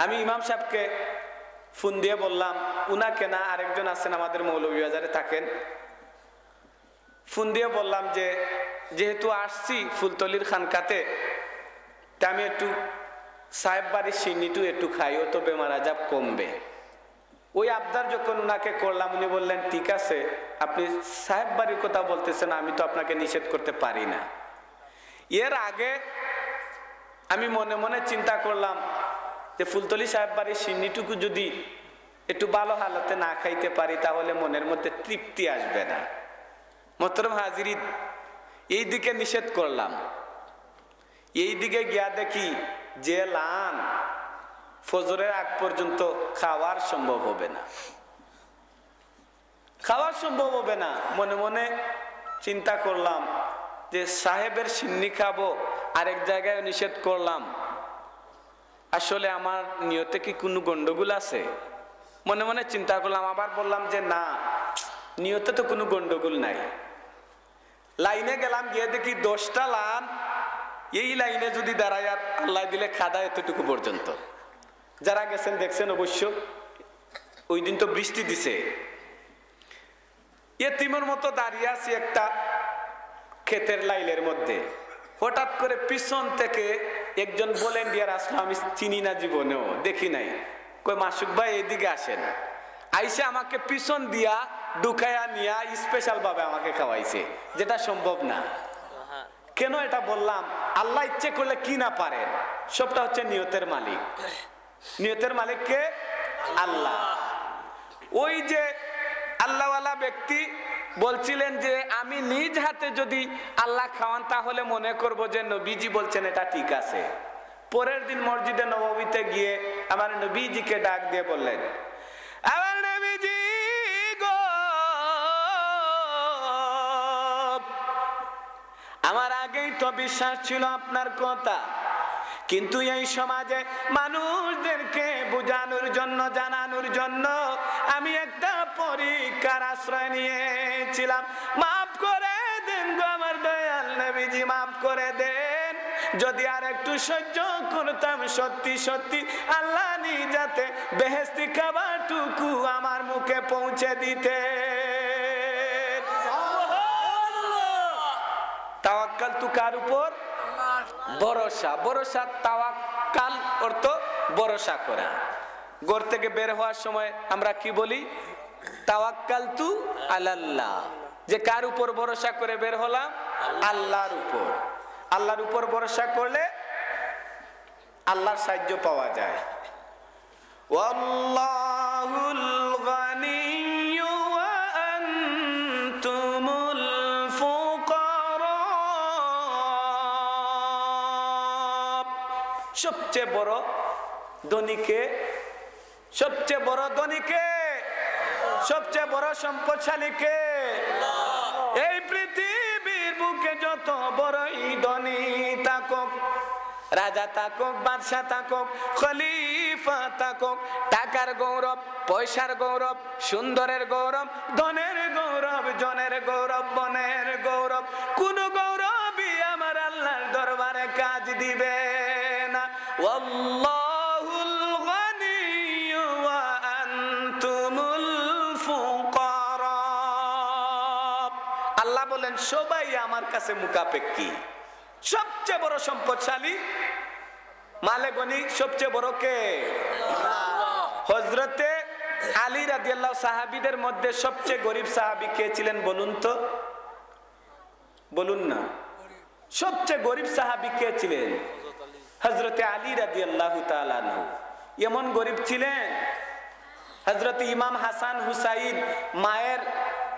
আমি ইমাম সাহেবকে ফোন দিয়ে বললাম, উনাকে না আরেকজন আছেন আমাদের মৌলভীবাজারে থাকেন, ফোন দিয়ে বললাম যে যেহেতু আসছি ফুলতলির খানকাতে, তা আমি একটু সাহেব বাড়ির সিন্নিটু একটু খাই, ও তো বেমার আজাব কমবে। ওই আবদার যখন উনাকে করলাম, উনি বললেন ঠিক আছে, আপনি সাহেব বাড়ির কথা বলতেছেন, আমি তো আপনাকে নিষেধ করতে পারি না। এর আগে আমি মনে মনে চিন্তা করলাম যে ফুলতলি সাহেব বাড়ির সিন্নিটুকু যদি একটু ভালো হালতে না খাইতে পারি, তাহলে মনের মধ্যে তৃপ্তি আসবে না। মোহতরম হাজিরিন, এই দিকে নিষেধ করলাম, এই দিকে গিয়া দেখি যে লান ফজরের আগ পর্যন্ত খাওয়ার সম্ভব হবে না, খাওয়ার সম্ভব হবে না। মনে মনে চিন্তা করলাম যে সাহেবের সিন্নি খাবো, আরেক জায়গায় নিষেধ করলাম, আসলে আমার নিয়তে কি কোনো গন্ডগোল আছে? মনে মনে চিন্তা করলাম, আবার বললাম যে না, নিয়তে তো কোনো গন্ডগোল নাই। লাইনে গেলাম, গিয়ে দেখি 10টা লান, এই লাইনে যদি দাঁড়ায় আর আল্লাহ দিলে খাদা এতটুকু পর্যন্ত। যারা গেছেন দেখছেন অবশ্য, ওই দিন তো বৃষ্টি দিছে, এতিমের মতো দাঁড়িয়ে আছি একটা ক্ষেতের লাইলের মধ্যে। হঠাৎ করে পিছন থেকে একজন ভলেন্টিয়ার আসলো, আমি চিনি না, জীবনেও দেখি নাই। কই মাসুক ভাই এদিকে আসেন। আইসে আমাকে পিছন দিয়া ঢুকাইয়া নিয়া স্পেশাল ভাবে আমাকে খাওয়াইছে, যেটা সম্ভব না। কেন এটা বললাম? আল্লাহ ইচ্ছে করলে কি না পারেন, সবটা হচ্ছে নিয়তের মালিক। নিয়তের মালিক কে? আল্লাহ। ওই যে আল্লাহওয়ালা ব্যক্তি বলছিলেন যে আমি নিজ হাতে যদি আল্লাহ খাওয়ান, তাহলে মনে করব যে নবীজি বলছেন এটা ঠিক আছে। পরের দিন মসজিদে নববীতে গিয়ে আমার নবীজিকে ডাক দিয়ে বললেন, আমার নবীজি গো, আমার আগেই তো বিশ্বাস ছিল আপনার কথা, কিন্তু এই সমাজে মানুষদেরকে বোঝানোর জন্য, জানানোর জন্য আমি একটা পরীক্ষার আশ্রয় নিয়েছিলাম। মাফ করে দেন গো আমার দয়াল নবীজি, মাফ করে দেন। যদি আর একটু সহ্য করতাম, সত্যি সত্যি আল্লাহ নিজাতে বেহেশতি খাবারটুকু আমার মুখে পৌঁছে দিতে। তাওয়াক্কাল তু কার উপর? ভরসা। ভরসা, তাওয়াক্কাল অর্থ ভরসা করা। ঘর থেকে বের হওয়ার সময় আমরা কি বলি? তাওয়াক্কাল তু আলাল্লাহ। যে কার উপর ভরসা করে বের হলাম? আল্লাহর উপর। আল্লাহর উপর ভরসা করলে আল্লাহর সাহায্য পাওয়া যায়। ওয়াল্লাহুল গানিয়্যু ওয়া আনতুমুল ফুকারা। সবচেয়ে বড় ধনীকে, সবচেয়ে বড় ধনীকে, সবচেয়ে বড় সম্পদশালীকে? এই পৃথিবীর বুকে যত বড়ই ধনী থাকুক, রাজা থাকুক, বাদশা থাকুক, খলিফা থাকুক, টাকার গৌরব, পয়সার গৌরব, সুন্দরের গৌরব, ধনের গৌরব, জনের গৌরব, বনের গৌরব, কোন গৌরবই আমার আল্লাহর দরবারে কাজ দিবে না। আল্লাহুল গানিয়্যু ওয়া আনতুমুল ফুকারা। আল্লাহ বলেন সবাই আমার কাছে মুখাপেক্ষী। সবচেয়ে বড় সম্পদশালী, মালে গনি সবচেয়ে বড় কে? হযরতে আলী রাদিয়াল্লাহু সাহাবীদের মধ্যে সবচেয়ে গরিব সাহাবী কে ছিলেন বলুন তো? বলুন না, সবচেয়ে গরিব সাহাবী কে ছিলেন? হযরতে আলী রাদিয়াল্লাহু তাআলা আনহু। এমন গরিব ছিলেন, হযরতে ইমাম হাসান হুসাইন মায়ের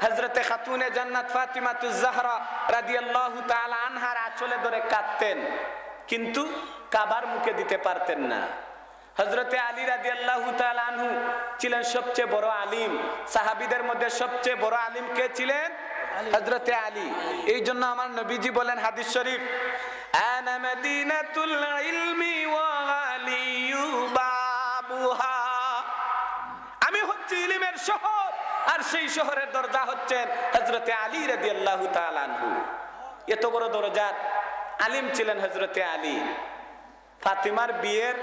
হযরতে খাতুনে জান্নাত ফাতিমাতুজ জাহরা রাদিয়াল্লাহু তাআলা আনহার আঁচলে ধরে কাঁদতেন, কিন্তু কাবার মুখে দিতে পারতেন না। হযরতে আলী রাদিয়াল্লাহু তাআলা আনহু ছিলেন সবচেয়ে বড় আলিম। সাহাবীদের মধ্যে সবচেয়ে বড় আলিম কে ছিলেন? হযরতে আলী। এই জন্য আমার নবীজি বলেন হাদিস শরীফ, আনা মাদিনাতুল ইলমি ওয়া আলিয়ু বাবুহা। আমি হচ্ছি ইলমের শহর, আর সেই শহরের দরজা হচ্ছেন হযরতে আলী রাদিয়াল্লাহু তাআলা আনহু। এত বড় দরজার আলিম ছিলেন হযরতে আলী। ফাতিমার বিয়ের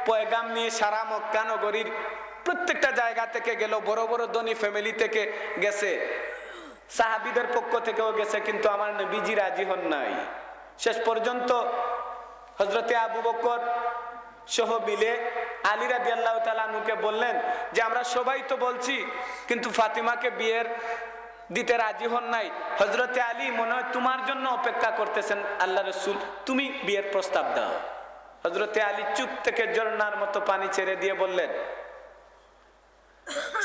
পয়গাম নিয়ে সারা মক্কা নগরীর প্রত্যেকটা জায়গা থেকে গেল, বড় বড় ধনী ফ্যামিলি থেকে গেছে, সাহাবীদের পক্ষ থেকেও গেছে, কিন্তু আমার নবীজি রাজি হন নাই। শেষ পর্যন্ত হযরতে আবু বকর সহ মিলে আলী রাদিয়াল্লাহু তাআলা আনহুকে বললেন যে আমরা সবাই তো বলছি, কিন্তু ফাতিমাকে বিয়ের দিতে রাজি হন নাই। হযরতে আলী মনে হয় তোমার জন্য অপেক্ষা করতেছেন আল্লাহ রাসূল, তুমি বিয়ের প্রস্তাব দাও। হযরতে আলী চুপ থেকে ঝর্ণার মতো পানি ছেড়ে দিয়ে বললেন,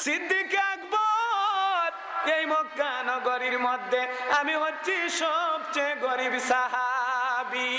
সিদ্দিক আকবর, এই মক্কা নগরীর মধ্যে আমি হচ্ছি সবচেয়ে গরিব সাহাবী।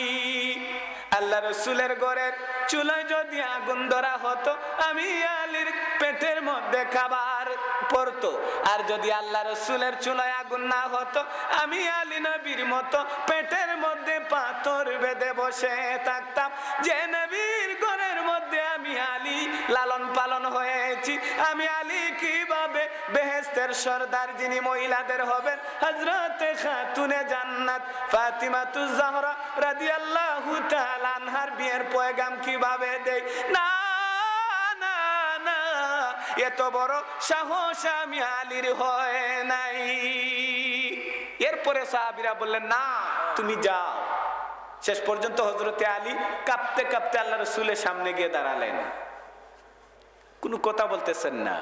আল্লাহ রাসূলের ঘরের চুলায় যদি আগুন ধরা হতো, আমি আলীর পেটের মধ্যে খাবার পড়তো, আর যদি আল্লাহ রাসূলের চুলায় আগুন না হতো, আমি আলী নবীর মতো পেটের মধ্যে পাথর বেঁধে বসে থাকতাম। যে নবীর ঘরের মধ্যে আমি আলী লালন পালন হয়েছি, আমি আলী কিভাবে বেহেশতের সর্দার যিনি মহিলাদের হবেন হযরতে খাতুনে জান্নাত ফাতিমাতুজ জাহরা রাদিয়াল্লাহু তাআলা আনহার বিয়ের পয়গাম কিভাবে দেই? না না না, এত বড় সাহস আমি আলীর হয় নাই। এরপরে সাহাবীরা বললেন, না তুমি যাও। শেষ পর্যন্ত হযরতে আলী কাঁপতে কাঁপতে আল্লাহ রাসূলের সামনে গিয়ে দাঁড়ালেন, কোনো কথা বলতেছেন না।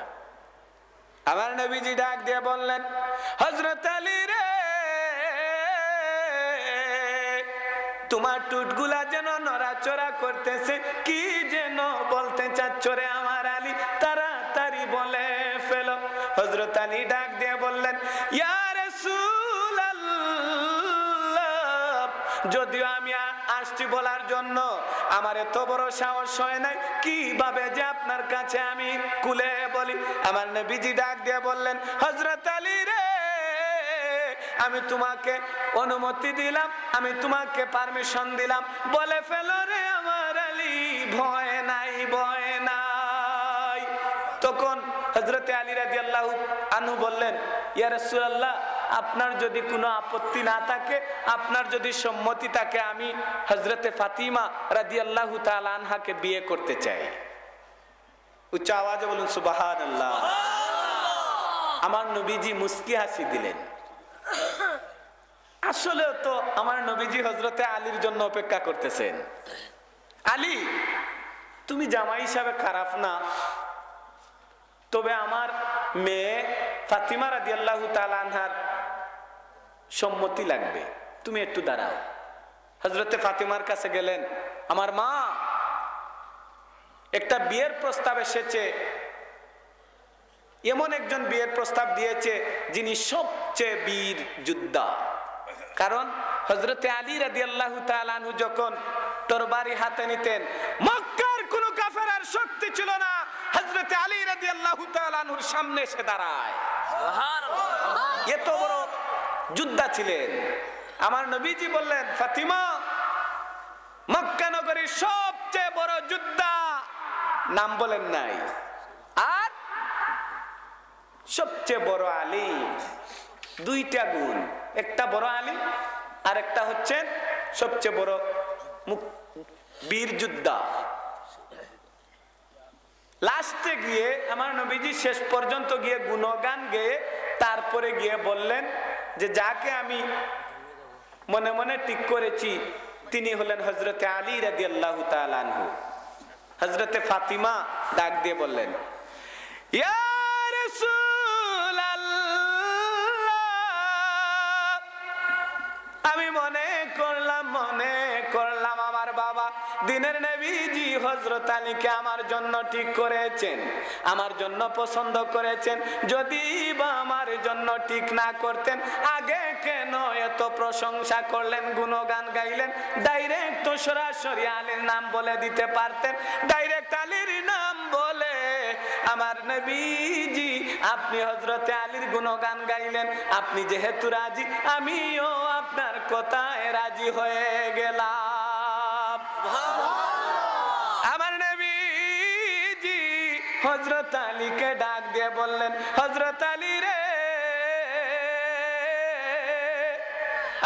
আমার নবীজি ডাক দিয়ে বললেন, হযরত আলী রে, তোমার টুটগুলা যেন নড়াচড়া করতেছে, কি যেন বলতে চাচ্ছ রে আমার আলী, তাড়াতাড়ি বলে ফেলো। হযরত আলী ডাক দিয়ে বললেন, ইয়া রাসূলুল্লাহ, যদিও আমি আসছি বলার জন্য, আমার এত বড় সাহস হয় নাই, কিভাবে যে আপনার কাছে আমি কুলে বলি। আমার নবীজি ডাক দিয়ে বললেন, হযরত আলী রে, আমি তোমাকে অনুমতি দিলাম, আমি তোমাকে পারমিশন দিলাম, বলে ফেলো রে আমার আলী, ভয় নাই ভয় নাই। তখন হযরতে আলী রাদিয়াল্লাহু আনহু বললেন, ইয়া রাসূলুল্লাহ, আপনার যদি কোনো আপত্তি না থাকে, আপনার যদি সম্মতি থাকে, আমি হযরতে ফাতিমা রাদিয়াল্লাহু তাআলা আনহাকে বিয়ে করতে চাই। উচ্চ আওয়াজে বলুন সুবহানাল্লাহ। আমার নবীজি মুস্কি হাসি দিলেন। আসলেও তো আমার নবীজি হযরতে আলীর জন্য অপেক্ষা করতেছেন। আলী, তুমি জামাই হিসাবে খারাপ না, তবে আমার মেয়ে ফাতিমা রাদিয়াল্লাহু তাআলা আনহার সম্মতি লাগবে, তুমি একটু দাঁড়াও। হযরতে ফাতিমার কাছে গেলেন, আমার মা, একটা বিয়ের প্রস্তাব এসেছে, এমন একজন বিয়ের প্রস্তাব দিয়েছে যিনি সবচেয়ে বীর যোদ্ধা। কারণ হযরতে আলী রাদিয়াল্লাহু তাআলা আনহু যখন তরবারি হাতে নিতেন, মক্কার কোনো কাফেরের শক্তি ছিল না হযরতে আলী রাদিয়াল্লাহু তাআলা আনহুর সামনে এসে দাঁড়ায়। সুবহানাল্লাহ, এত বড় যোদ্ধা ছিলেন। আমার নবীজি বললেন, ফাতিমা, মক্কা নগরীর সবচেয়ে বড় যোদ্ধা, নাম বলেন নাই, আর সবচেয়ে বড় আলী। দুইটা গুণ, একটা বড় আলী আর একটা হচ্ছে সবচেয়ে বড় বীর যোদ্ধা। লাস্টে গিয়ে আমার নবীজি শেষ পর্যন্ত গিয়ে গুণগান গেয়ে তারপরে গিয়ে বললেন যে যাকে আমি মনে মনে ঠিক করেছি তিনি হলেন হযরতে আলী রাদিয়াল্লাহু তাআলা আনহু। হযরতে ফাতিমা ডাক দিয়ে বললেন, ইয়া রাসূলুল্লাহ, আমি মনে করলাম আমার বাবা দিনের নবীজি হযরত আলীকে আমার জন্য ঠিক করেছেন, আমার জন্য পছন্দ করেছেন। যদি বা আমার জন্য ঠিক না করতেন, আগে কেন এত প্রশংসা করলেন, গুণগান গাইলেন? ডাইরেক্ট তো সরাসরি আলীর নাম বলে দিতে পারতেন। ডাইরেক্ট আলীর নাম বলে আমার নবীজি আপনি হযরতে আলীর গুণগান গাইলেন। আপনি যেহেতু রাজি, আমিও আপনার কথায় রাজি হয়ে গেলাম। আমার নবীজি হযরত আলীকে ডাক দিয়ে বললেন, হযরত আলী রে,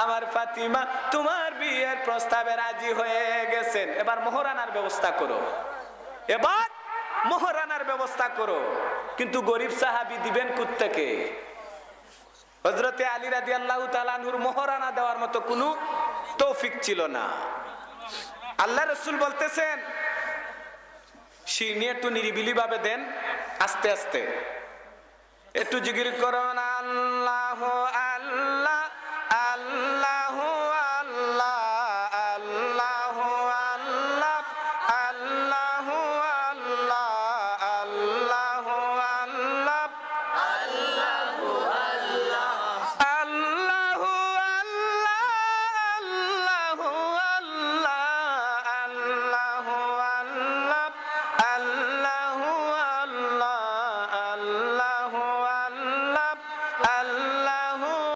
আমার ফাতিমা তোমার বিয়ের প্রস্তাবে রাজি হয়ে গেছেন, এবার মোহরানার ব্যবস্থা করো। এবার মোহরানার ব্যবস্থা করো। কিন্তু গরিব সাহাবী দিবেন কোত্থেকে? হযরতে আলী রাদিয়াল্লাহু তাআলা আনহুর মোহরানা দেওয়ার মতো কোনো তৌফিক ছিল না। আল্লাহ রাসূল বলতেছেন শিরনি একটু নিরিবিলি ভাবে দেন, আস্তে আস্তে একটু জিকির করুন।